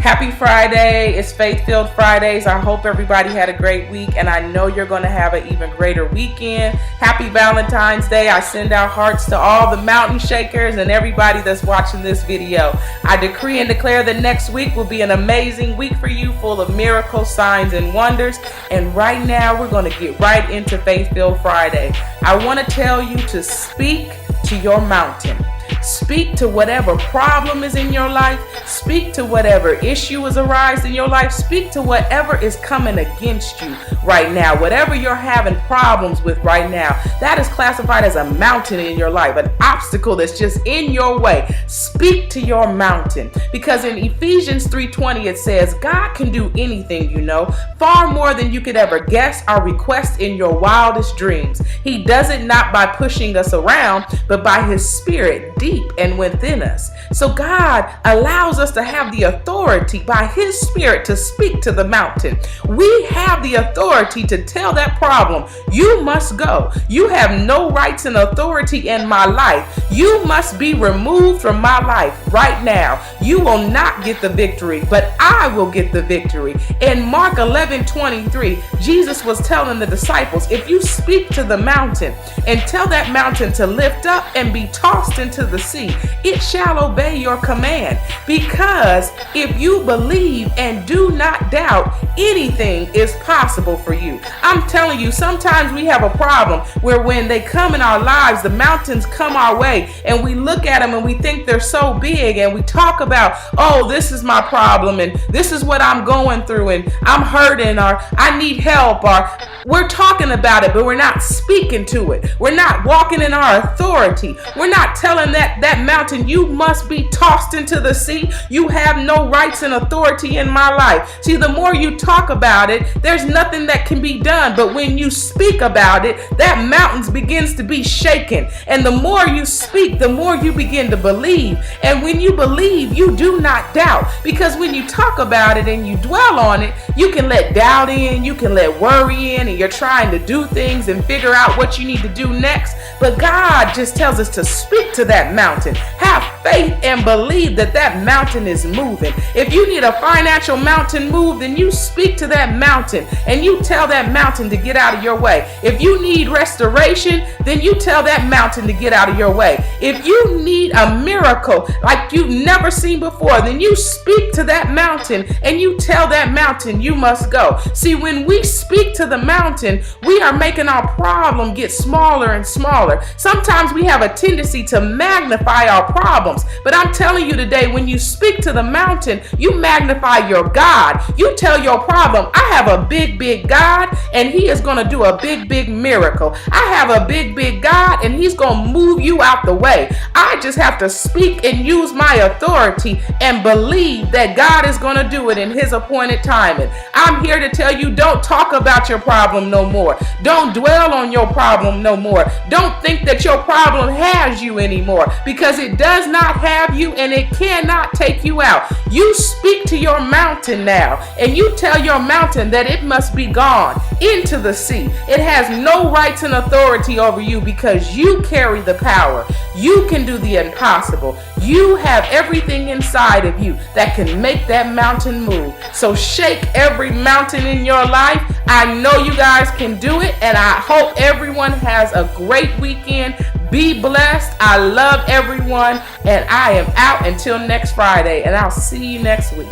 Happy Friday. It's Faith-Filled Fridays. I hope everybody had a great week, and I know you're going to have an even greater weekend. Happy Valentine's Day. I send out hearts to all the mountain shakers and everybody that's watching this video. I decree and declare that next week will be an amazing week for you, full of miracles, signs, and wonders. And right now, we're going to get right into Faith-Filled Friday. I want to tell you to speak to your mountain. Speak to whatever problem is in your life. Speak to whatever issue is arising in your life. Speak to whatever is coming against you right now. Whatever you're having problems with right now, that is classified as a mountain in your life, an obstacle that's just in your way. Speak to your mountain, because in Ephesians 3:20 it says, God can do anything, far more than you could ever guess or request in your wildest dreams. He does it not by pushing us around, but by His Spirit deep and within us. So God allows us to have the authority by His Spirit to speak to the mountain. We have the authority to tell that problem, you must go. You have no rights and authority in my life. You must be removed from my life right now. You will not get the victory, but I will get the victory. In Mark 11:23, Jesus was telling the disciples, if you speak to the mountain and tell that mountain to lift up and be tossed into the sea, it shall obey your command. Because if you believe and do not doubt, anything is possible for you. I'm telling you, sometimes we have a problem where when they come in our lives, the mountains come our way and we look at them and we think they're so big, and we talk about, oh, this is my problem and this is what I'm going through and I'm hurting or I need help, or we're talking about it, but we're not speaking to it. We're not walking in our authority. We're not telling that mountain, you must be tossed into the sea. You have no rights and authority in my life. See, the more you talk about it, there's nothing that can be done. But when you speak about it, that mountain begins to be shaken. And the more you speak, the more you begin to believe. And when you believe, you do not doubt. Because when you talk about it and you dwell on it, you can let doubt in, you can let worry in, and you're trying to do things and figure out what you need to do next. But God just tells us to speak to that mountain. Have faith and believe that that mountain is moving. If you need a financial mountain moved, then you speak to that mountain and you tell that mountain to get out of your way. If you need restoration, then you tell that mountain to get out of your way. If you need a miracle like you've never seen before, then you speak to that mountain and you tell that mountain you must go. See, when we speak to the mountain, we are making our problem get smaller and smaller. Sometimes we have a tendency to magnify our problems, but I'm telling you today, when you speak to the mountain, you magnify your God. You tell your problem, I have a big God, and He is going to do a big miracle. I have a big God, and He's going to move you out the way. I just have to speak and use my authority and believe that God is going to do it in His appointed timing. I'm here to tell you, don't talk about your problem no more. Don't dwell on your problem no more. Don't think that your problem has you anymore, because it does not have you and it cannot take you out. You speak to your mountain now and you tell your mountain that it must be gone into the sea. It has no rights and authority over you, because you carry the power. You can do the impossible. You have everything inside of you that can make that mountain move. So shake every mountain in your life. I know you guys can do it, and I hope everyone has a great weekend. Be blessed. I love everyone, and I am out until next Friday, and I'll see you next week.